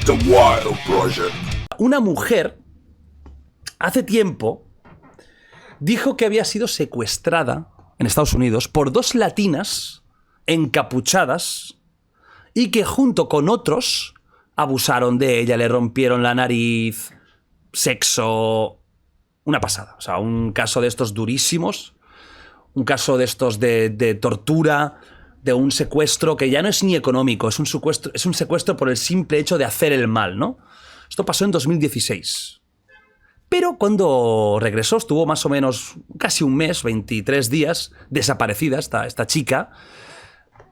The Wild Project. Una mujer, hace tiempo, dijo que había sido secuestrada en Estados Unidos por 2 latinas encapuchadas y que junto con otros abusaron de ella, le rompieron la nariz, sexo... Una pasada. O sea, un caso de estos durísimos, un caso de estos de tortura, de un secuestro que ya no es ni económico, es un secuestro por el simple hecho de hacer el mal, ¿no? Esto pasó en 2016. Pero cuando regresó, estuvo más o menos casi un mes, 23 días, desaparecida esta chica.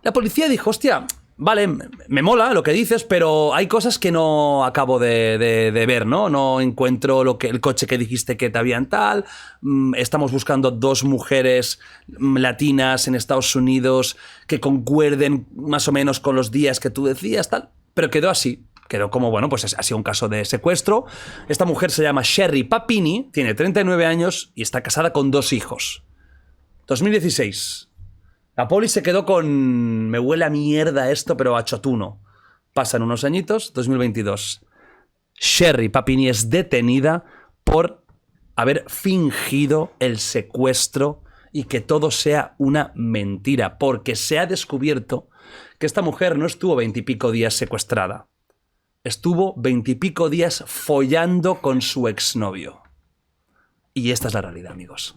La policía dijo, hostia, vale, me mola lo que dices, pero hay cosas que no acabo de ver, ¿no? No encuentro el coche que dijiste que te habían tal. Estamos buscando 2 mujeres latinas en Estados Unidos que concuerden más o menos con los días que tú decías, tal. Pero quedó así. Quedó como, bueno, pues ha sido un caso de secuestro. Esta mujer se llama Sherry Papini, tiene 39 años y está casada con 2 hijos. 2016. La poli se quedó con... Me huele a mierda esto, pero a chotuno. Pasan unos añitos, 2022. Sherry Papini es detenida por haber fingido el secuestro y que todo sea una mentira, porque se ha descubierto que esta mujer no estuvo 20 y pico días secuestrada. Estuvo 20 y pico días follando con su exnovio. Y esta es la realidad, amigos.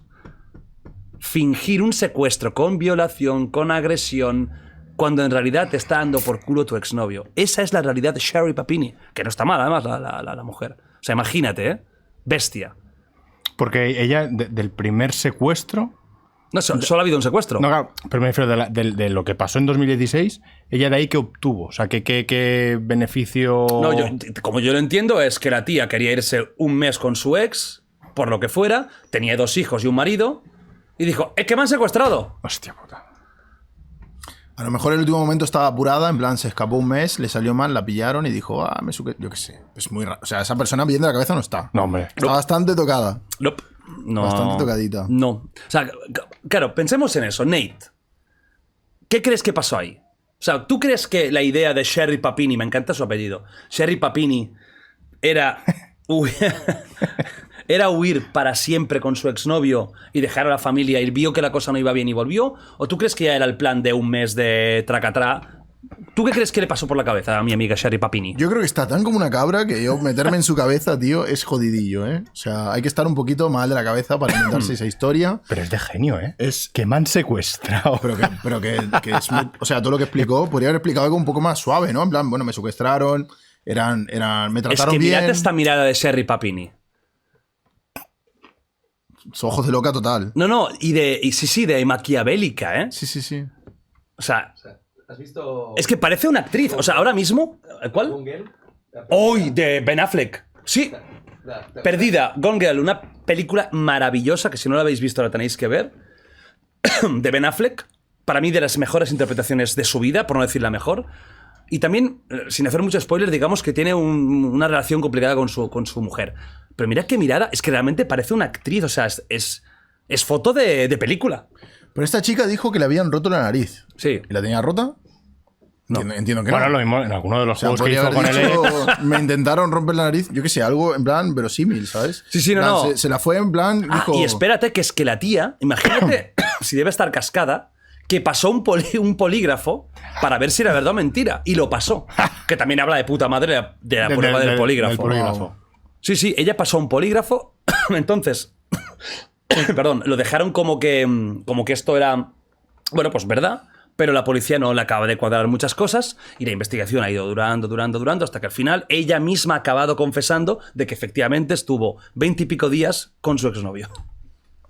Fingir un secuestro con violación, con agresión, cuando en realidad te está dando por culo tu exnovio. Esa es la realidad de Sherry Papini, que no está mal, además, la mujer. O sea, imagínate, ¿eh? Bestia. Porque ella, del primer secuestro... No, solo ha habido un secuestro. No, claro, pero me refiero de lo que pasó en 2016, ella de ahí ¿qué obtuvo? O sea, ¿qué beneficio...? No, como yo lo entiendo, es que la tía quería irse un mes con su ex, por lo que fuera, tenía 2 hijos y un marido, y dijo, ¡es que me han secuestrado! Hostia puta. A lo mejor en el último momento estaba apurada, en plan, se escapó un mes, le salió mal, la pillaron y dijo, yo qué sé. Es muy raro. O sea, esa persona bien de la cabeza no está. No, hombre. Está bastante tocada. Nope. No. Bastante tocadita. No. O sea, claro, pensemos en eso. Nate, ¿qué crees que pasó ahí? O sea, ¿tú crees que la idea de Sherry Papini, me encanta su apellido, Sherry Papini, era huir para siempre con su exnovio y dejar a la familia y vio que la cosa no iba bien y volvió? ¿O tú crees que ya era el plan de un mes de tracatrá? ¿Tú qué crees que le pasó por la cabeza a mi amiga Sherry Papini? Yo creo que está tan como una cabra que yo meterme en su cabeza, tío, es jodidillo, ¿eh? O sea, hay que estar un poquito mal de la cabeza para inventarse esa historia. Pero es de genio, ¿eh? Es... Que me han secuestrado. Pero que es muy... O sea, todo lo que explicó, podría haber explicado algo un poco más suave, ¿no? En plan, bueno, me secuestraron, me trataron bien. Es que mirad esta mirada de Sherry Papini. Ojos de loca total. No, y de maquiavélica, ¿eh? Sí. O sea, ¿has visto...? es que parece una actriz. O sea, ahora mismo... ¿Cuál? Gone Girl? ¡Uy! De Ben Affleck. Sí. Perdida. Gone Girl, una película maravillosa que si no la habéis visto la tenéis que ver. De Ben Affleck. Para mí de las mejores interpretaciones de su vida, por no decir la mejor. Y también, sin hacer mucho spoiler, digamos que tiene una relación complicada con su mujer. Pero mirad qué mirada, es que realmente parece una actriz. O sea, es foto de película. Pero esta chica dijo que le habían roto la nariz. Sí. ¿Y la tenía rota? No. Entiendo que Bueno, no. lo mismo en alguno de los O sea, juegos que podría hizo haber con él. dicho, me intentaron romper la nariz, yo qué sé, algo en plan verosímil, ¿sabes? Sí, En plan, no. Se la fue en plan, dijo... Y espérate, que es que la tía, imagínate, si debe estar cascada, que pasó un polígrafo para ver si era verdad o mentira. Y lo pasó. Que también habla de puta madre de la prueba del polígrafo. Del polígrafo. Sí, ella pasó un polígrafo. Entonces, perdón, lo dejaron como que esto era, bueno, pues verdad. Pero la policía no le acaba de cuadrar muchas cosas y la investigación ha ido durando, hasta que al final ella misma ha acabado confesando de que efectivamente estuvo 20 y pico días con su exnovio.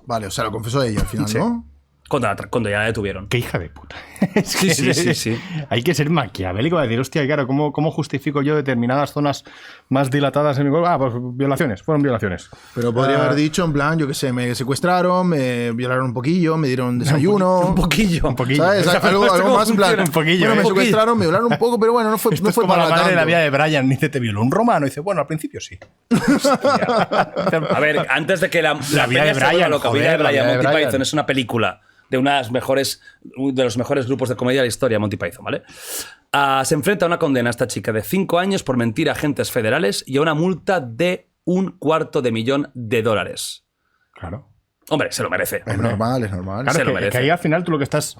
Vale, o sea, lo confesó ella al final, Sí. ¿no? Cuando ya la detuvieron. Qué hija de puta. Sí. Hay que ser maquiavélico para decir, hostia, claro, ¿cómo justifico yo determinadas zonas más dilatadas en mi cuerpo? Ah, pues violaciones, fueron violaciones. Pero podría haber dicho, en plan, yo qué sé, me secuestraron, me violaron un poquillo, me dieron desayuno. Un poquillo. ¿Sabes? Algo más en plan. Un poquillo, Bueno, me ¿eh? secuestraron, me violaron un poco, pero bueno, no fue Esto es como para la madre de la tanto. vida de Brian. Dice, ¿te violó un romano? Y dice, bueno, al principio sí. A ver, antes de que la vida peña de se vuelva Brian, loca, joder, vida de la vida Brian, de Monty Brian. Python es una película de los mejores grupos de comedia de la historia, Monty Python, ¿vale? Se enfrenta a una condena esta chica de 5 años por mentir a agentes federales y a una multa de $250,000. Claro. Hombre, se lo merece. Es normal, es normal. Claro, Se lo que merece. ahí al final tú lo que estás...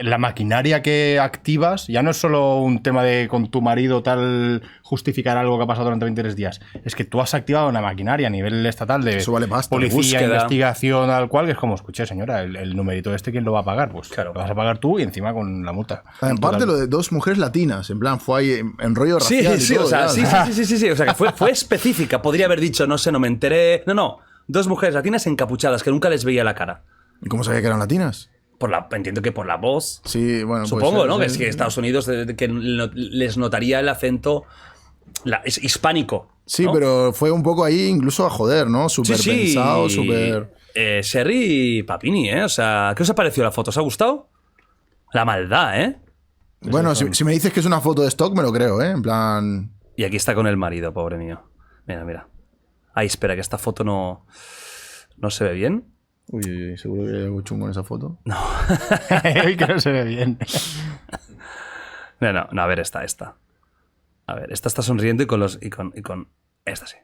la maquinaria que activas ya no es solo un tema de con tu marido tal justificar algo que ha pasado durante 23 días. Es que tú has activado una maquinaria a nivel estatal de Eso vale pasta. policía, Búsqueda. investigación, tal cual, que es como, escuché señora, el numerito este, ¿quién lo va a pagar? Pues Claro. lo vas a pagar tú y encima con la multa. En parte lo de 2 mujeres latinas, en plan, fue ahí en rollo Sí, racial. y sí, todo, o sea, ya. sí. O sea, que fue específica. Podría haber dicho, no sé, no me enteré. No. 2 mujeres latinas encapuchadas que nunca les veía la cara. ¿Y cómo sabía que eran latinas? Entiendo que por la voz. Sí, bueno, puede Supongo, ser, ¿no? sí, Que es que Estados Unidos que les notaría el acento es hispánico. Sí, ¿no? pero fue un poco ahí incluso a joder, ¿no? Súper pensado, súper... Sherry Papini, ¿eh? O sea, ¿qué os ha parecido la foto? ¿Os ha gustado? La maldad, ¿eh? Bueno, si me dices que es una foto de stock, me lo creo, ¿eh? En plan... Y aquí está con el marido, pobre mío. Mira. Ay, espera, que esta foto no se ve bien. Uy, seguro que hay algo chungo en esa foto. Hoy que no se ve bien. No, a ver, esta. A ver, esta está sonriendo y con esta sí.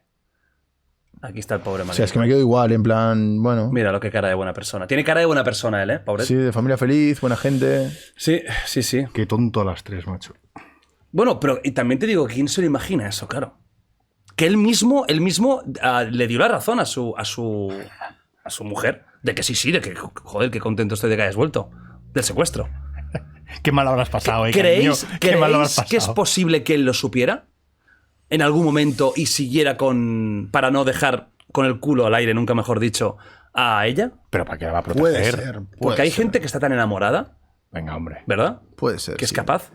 Aquí está el pobre O marido. sea, es que me quedo igual, en plan, bueno... Mira lo que cara de buena persona. Tiene cara de buena persona él, ¿eh? Pobre. Sí, de familia feliz, buena gente... Sí. Qué tonto a las 3, macho. Bueno, pero y también te digo, ¿quién se lo imagina eso? Claro. Que él mismo le dio la razón a su mujer de que sí, de que, joder, qué contento estoy de que hayas vuelto del secuestro. Qué mal habrás pasado, ¿Creéis, cariño. Qué mal habrás que es pasado. posible que él lo supiera en algún momento y siguiera para no dejar con el culo al aire, nunca mejor dicho, a ella? Pero ¿para qué la va a Puede proteger? ser, Porque hay gente que está tan enamorada, Venga, hombre. ¿verdad? Puede ser, Que es sí. capaz.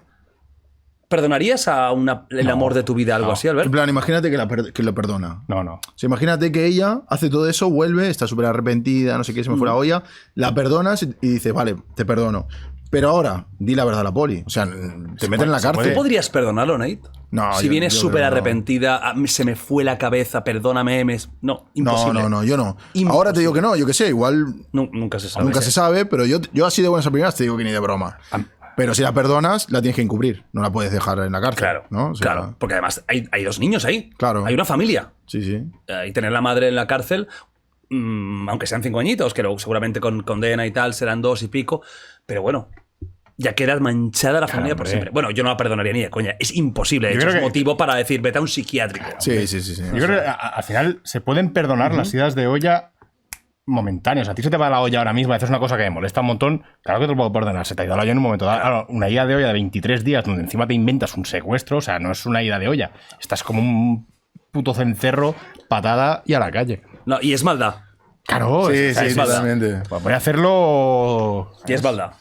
¿Perdonarías a el amor de tu vida algo así, Albert? En plan, imagínate que lo perdona. No. O sea, imagínate que ella hace todo eso, vuelve, está súper arrepentida, no sé qué, se me fue la olla, la perdonas y dices, vale, te perdono. Pero ahora, di la verdad a la poli. O sea, te meten en la se cárcel. ¿Tú podrías perdonarlo, Nate? No, Si yo- vienes yo súper creo que no. arrepentida, se me fue la cabeza, perdóname. No, imposible. No, yo no. Imposible. Ahora te digo que no, yo qué sé, igual Nunca se sabe. nunca se sabe, pero yo así de buenas a primeras te digo que ni de broma. Pero si la perdonas, la tienes que encubrir. No la puedes dejar en la cárcel. Claro, ¿no? O sea, claro. Porque además hay 2 niños ahí. Claro. Hay una familia. Sí. Y tener la madre en la cárcel, aunque sean 5 añitos, que luego seguramente con condena y tal serán 2 y pico. Pero bueno, ya quedas manchada la familia por hombre. siempre. Bueno, yo no la perdonaría ni de coña. Es imposible. De Yo hecho, creo es que- motivo para decir, vete a un psiquiátrico. Sí. Yo creo que al final se pueden perdonar las idas de olla momentáneas. A ti se te va la olla ahora mismo, haces una cosa que me molesta un montón. Claro que te lo puedo perdonar. Se te ha ido la olla en un momento dado. Claro, una ida de olla de 23 días donde encima te inventas un secuestro, o sea, no es una ida de olla. Estás como un puto cencerro, patada y a la calle. No, y es maldad. Claro, Sí, es sí, maldad. totalmente. Pues voy a hacerlo. Y es maldad.